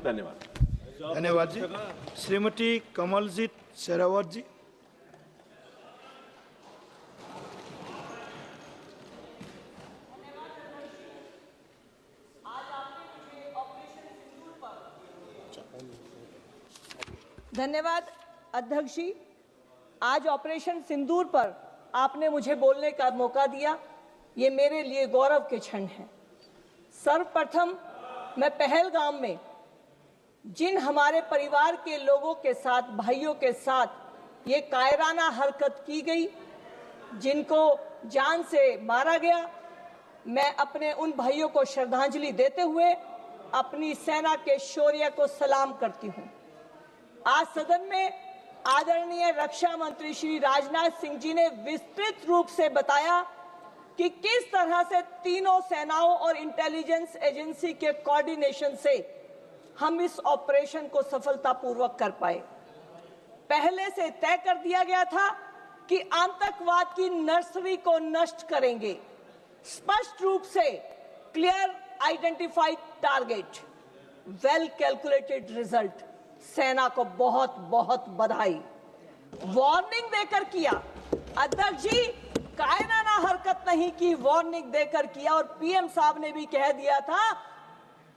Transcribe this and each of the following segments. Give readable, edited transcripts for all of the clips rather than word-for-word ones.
धन्यवाद। धन्यवाद जी। श्रीमती कमलजीत शेरावत जी। धन्यवाद अध्यक्ष जी। आज ऑपरेशन सिंदूर पर आपने मुझे बोलने का मौका दिया, ये मेरे लिए गौरव के क्षण है। सर्वप्रथम मैं पहलगाम में जिन हमारे परिवार के लोगों के साथ, भाइयों के साथ ये कायराना हरकत की गई, जिनको जान से मारा गया, मैं अपने उन भाइयों को श्रद्धांजलि देते हुए अपनी सेना के शौर्य को सलाम करती हूँ। आज सदन में आदरणीय रक्षा मंत्री श्री राजनाथ सिंह जी ने विस्तृत रूप से बताया कि किस तरह से तीनों सेनाओं और इंटेलिजेंस एजेंसी के कोऑर्डिनेशन से हम इस ऑपरेशन को सफलतापूर्वक कर पाए। पहले से तय कर दिया गया था कि आतंकवाद की नर्सरी को नष्ट करेंगे। स्पष्ट रूप से clear identified target, well calculated result. सेना को बहुत बहुत बधाई। वार्निंग देकर किया अध्यक्ष जी, कायराना हरकत नहीं की, वार्निंग देकर किया। और पीएम साहब ने भी कह दिया था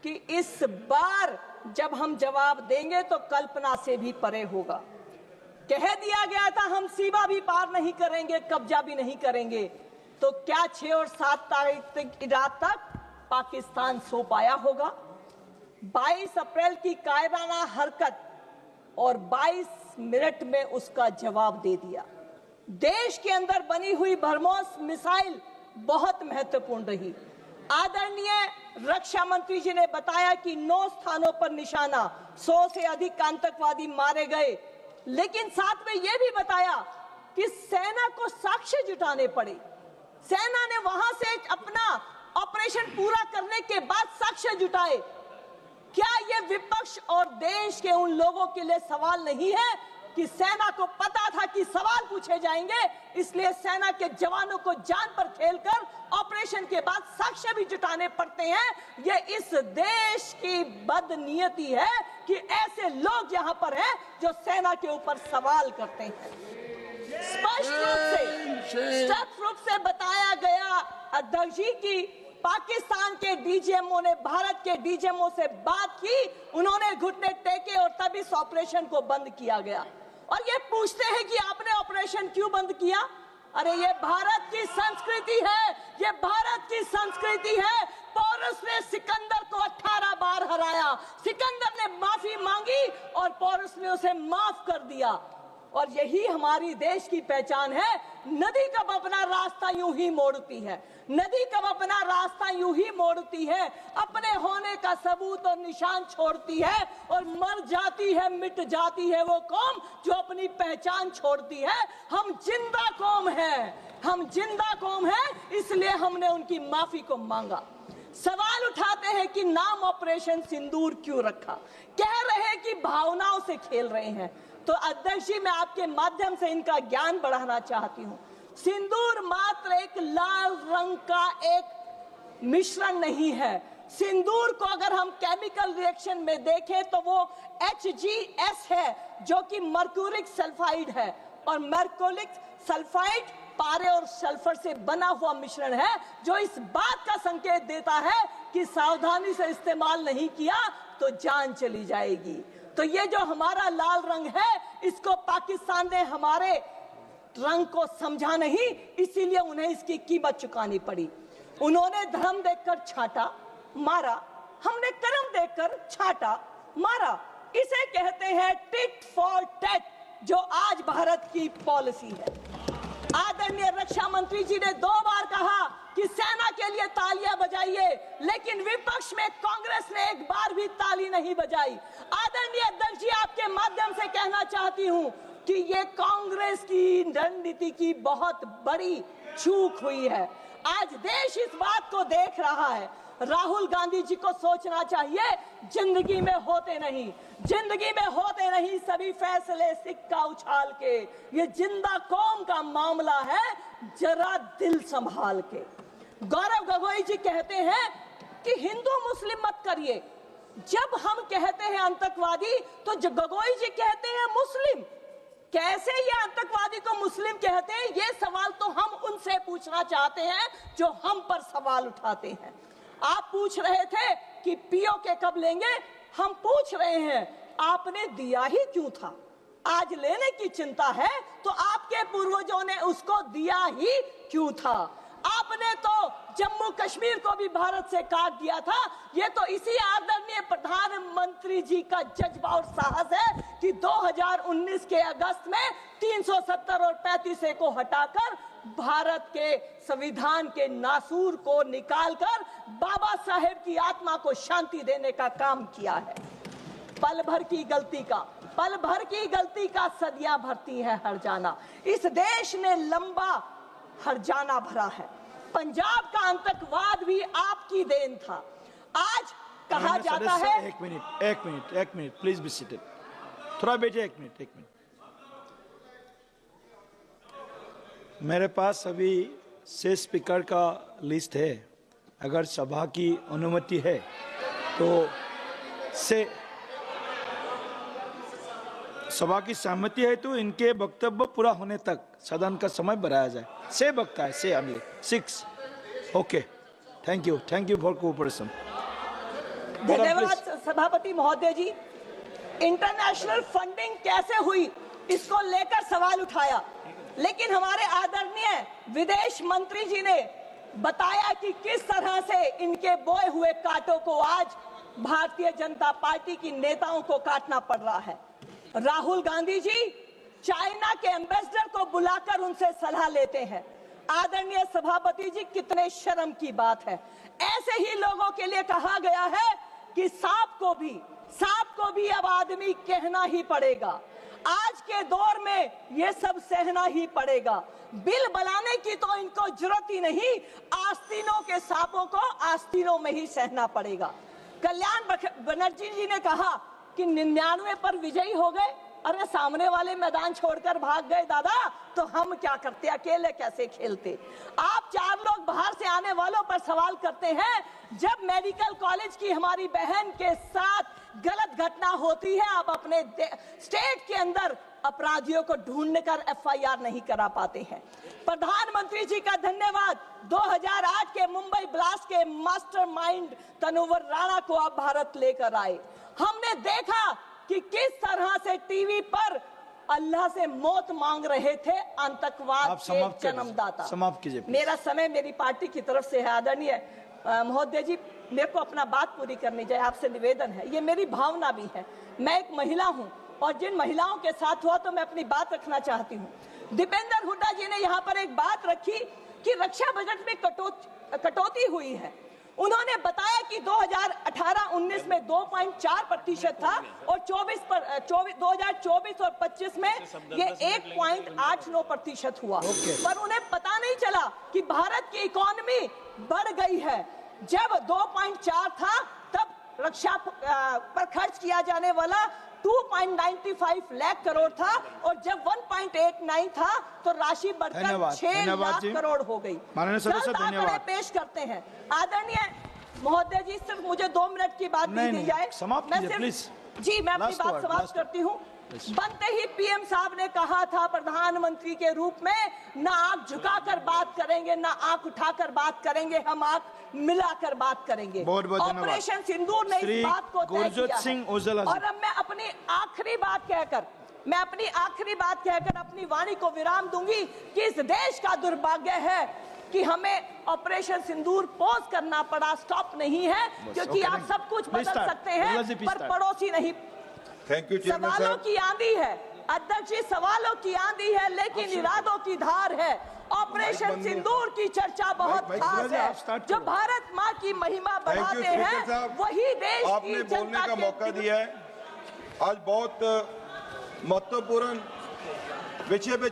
कि इस बार जब हम जवाब देंगे तो कल्पना से भी परे होगा। कह दिया गया था हम सीमा भी पार नहीं करेंगे, कब्जा भी नहीं करेंगे। तो क्या 6 और 7 तारीख की रात तक पाकिस्तान सो पाया होगा? 22 अप्रैल की कायराना हरकत और 22 मिनट में उसका जवाब दे दिया। देश के अंदर बनी हुई ब्रह्मोस मिसाइल बहुत महत्वपूर्ण रही। आदरणीय रक्षा मंत्री जी ने बताया कि 9 स्थानों पर निशाना, 100 से अधिक आतंकवादी मारे गए। लेकिन साथ में यह भी बताया कि सेना को साक्ष्य जुटाने पड़े। सेना ने वहां से अपना ऑपरेशन पूरा करने के बाद साक्ष्य जुटाए। क्या ये विपक्ष और देश के उन लोगों के लिए सवाल नहीं है कि सेना को पता था कि सवाल पूछे जाएंगे, इसलिए सेना के जवानों को जान पर खेलकर ऑपरेशन के बाद साक्ष्य भी जुटाने पड़ते हैं? ये इस देश की बदनीयती है कि ऐसे लोग यहाँ पर हैं जो सेना के ऊपर सवाल करते हैं। स्पष्ट रूप से बताया गया अध्यक्ष जी की पाकिस्तान के डीजीएमओ ने भारत के डीजीएमओ से बात की, उन्होंने घुटने टेके और तब इस ऑपरेशन को बंद किया गया। और ये पूछते हैं कि आपने ऑपरेशन क्यों बंद किया? अरे ये भारत की संस्कृति है, ये भारत की संस्कृति है। पोरस ने सिकंदर को 18 बार हराया, सिकंदर ने माफी मांगी और पोरस ने उसे माफ कर दिया। और यही हमारी देश की पहचान है। नदी कब अपना रास्ता यूं ही मोड़ती है, नदी कब अपना रास्ता यूं ही मोड़ती है, अपने होने का सबूत और निशान छोड़ती है और मर जाती है, मिट जाती है वो कौम जो अपनी पहचान छोड़ती है। हम जिंदा कौम है, हम जिंदा कौम है, इसलिए हमने उनकी माफी को मांगा। सवाल उठाते हैं कि नाम ऑपरेशन सिंदूर क्यों रखा? कह रहे हैं कि भावनाओं से खेल रहे हैं। तो अध्यक्ष जी, मैं आपके माध्यम से इनका ज्ञान बढ़ाना चाहती हूँ। सिंदूर मात्र एक लाल रंग का एक मिश्रण नहीं है। सिंदूर को अगर हम केमिकल रिएक्शन में देखें तो वो HGS है, जो कि मर्क्यूरिक सल्फाइड है। और मर्क्यूरिक सल्फाइड पारे और सल्फर से बना हुआ मिश्रण है, जो इस बात का संकेत देता है कि सावधानी से इस्तेमाल नहीं किया तो जान चली जाएगी। तो ये जो हमारा लाल रंग है, इसको पाकिस्तान ने हमारे रंग को समझा नहीं, इसीलिए उन्हें इसकी कीमत चुकानी पड़ी। उन्होंने धर्म देखकर छाटा, मारा, हमने कर्म देखकर छाटा, मारा। इसे कहते हैं टिट फॉर टैट, जो आज भारत की पॉलिसी है। आदरणीय रक्षा मंत्री जी ने 2 बार कहा कि सेना के लिए तालियां बजाइए, लेकिन विपक्ष में कांग्रेस ने एक बार भी ताली नहीं बजाई। आदरणीय अध्यक्ष जी, आपके माध्यम से कहना चाहती हूं कि ये कांग्रेस की रणनीति की बहुत बड़ी चूक हुई है। आज देश इस बात को देख रहा है। राहुल गांधी जी को सोचना चाहिए, जिंदगी में होते नहीं, जिंदगी में होते नहीं सभी फैसले सिक्का उछाल के। ये जिंदा कौम का मामला है, जरा दिल संभाल के। गौरव गोगोई जी कहते हैं कि हिंदू मुस्लिम मत करिए, जब हम कहते हैं आतंकवादी तो गोगोई जी कहते हैं मुस्लिम। कैसे ये आतंकवादी को मुस्लिम कहते हैं, ये सवाल तो हम उनसे पूछना चाहते हैं जो हम पर सवाल उठाते हैं। आप पूछ रहे थे कि पीओके कब लेंगे, हम पूछ रहे हैं आपने दिया ही क्यों था? आज लेने की चिंता है तो आपके पूर्वजों ने उसको दिया ही क्यों था? आपने तो जम्मू कश्मीर को भी भारत से काट दिया था। ये तो इसी आदरणीय प्रधानमंत्री जी का जज्बा और साहस है कि 2019 के अगस्त में 370 और 35A को हटाकर भारत के संविधान के नासूर को निकालकर बाबा साहेब की आत्मा को शांति देने का काम किया है। पल भर की गलती का सदियां भरती है हर जाना। इस देश ने लंबा हरजाना भरा है। पंजाब का आतंकवाद भी आपकी देन था। आज कहा जाता है, एक मिनट प्लीज बी सीटेड। थोड़ा बैठिए, एक मिनट। मेरे पास अभी से स्पीकर का लिस्ट है। अगर सभा की अनुमति है तो से सभा की सहमति है तो इनके वक्तव्य पूरा होने तक सदन का समय बढ़ाया जाए। से वक्ता है से अगले 6। Okay, thank you for cooperation. धन्यवाद सभापति महोदय जी। इंटरनेशनल फंडिंग कैसे हुई इसको लेकर सवाल उठाया, लेकिन हमारे आदरणीय विदेश मंत्री जी ने बताया कि किस तरह से इनके बोए हुए कांटों को आज भारतीय जनता पार्टी की नेताओं को काटना पड़ रहा है। राहुल गांधी जी चाइना के एम्बेसडर को बुलाकर उनसे सलाह लेते हैं। आदरणीय सभापति जी, कितने शर्म की बात है। ऐसे ही लोगों के लिए कहा गया है कि सांप को भी अब आदमी कहना ही पड़ेगा। आज के दौर में ये सब सहना ही पड़ेगा। बिल बनाने की तो इनको जरूरत ही नहीं, आस्तीनों के सांपों को आस्तीनों में ही सहना पड़ेगा। कल्याण बनर्जी जी ने कहा कि 99 पर विजयी हो गए। अरे सामने वाले मैदान छोड़कर भाग गए दादा, तो हम क्या करते, अकेले कैसे खेलते? आप 4 लोग बाहर से आने वालों पर सवाल करते हैं। जब मेडिकल कॉलेज की हमारी बहन के साथ गलत घटना होती है, आप अपने स्टेट के अंदर अपराधियों को ढूंढने कर FIR नहीं करा पाते हैं। प्रधानमंत्री जी का धन्यवाद। 2008 के मुंबई ब्लास्ट के मास्टरमाइंड तनुवर राणा को आप भारत लेकर आए। हमने देखा कि किस तरह से टीवी पर अल्लाह से मौत मांग रहे थे आतंकवाद के जन्मदाता। समाप्त कीजिए। मेरा समय मेरी पार्टी की तरफ से है। आदरणीय महोदय जी, मेरे को अपना बात पूरी करनी चाहिए, आपसे निवेदन है। ये मेरी भावना भी है। मैं एक महिला हूं और जिन महिलाओं के साथ हुआ तो मैं अपनी बात रखना चाहती हूँ। दीपेंद्र हुड्डा जी ने यहाँ पर एक बात रखी कि रक्षा बजट में कटौती हुई है। उन्होंने बताया कि 2018-19 में 2.4% था और 2024 और 25 में ये 1.89% हुआ। पर उन्हें पता नहीं चला कि भारत की इकोनॉमी बढ़ गई है। जब 2.4 था तब रक्षा पर खर्च किया जाने वाला 2.95 लाख करोड़ था और जब 1.89 था तो राशि बढ़कर 6 लाख करोड़ हो गई। धन्यवाद पेश करते हैं। आदरणीय महोदय जी, सिर्फ मुझे 2 मिनट की बात दी जाए। मैं अपनी बात समाप्त करती हूँ। बनते ही PM साहब ने कहा था प्रधानमंत्री के रूप में, ना आंख झुकाकर बात करेंगे ना आंख उठाकर बात करेंगे, हम आंख मिलाकर बात करेंगे। ऑपरेशन सिंदूर ने इस बात को तय किया है। और अब मैं अपनी आखिरी बात कहकर अपनी वाणी को विराम दूंगी कि इस देश का दुर्भाग्य है कि हमें ऑपरेशन सिंदूर पॉज करना पड़ा, स्टॉप नहीं है, क्योंकि आप सब कुछ बदल सकते हैं पर पड़ोसी नहीं। सवालों की आंधी है अध्यक्ष जी, सवालों की आंधी है लेकिन इरादों की धार है। ऑपरेशन सिंदूर की चर्चा बहुत खास है। जो भारत माँ की महिमा बढ़ाते हैं वही देश की जनता बोलने का मौका दिया है। आज बहुत महत्वपूर्ण विषय पे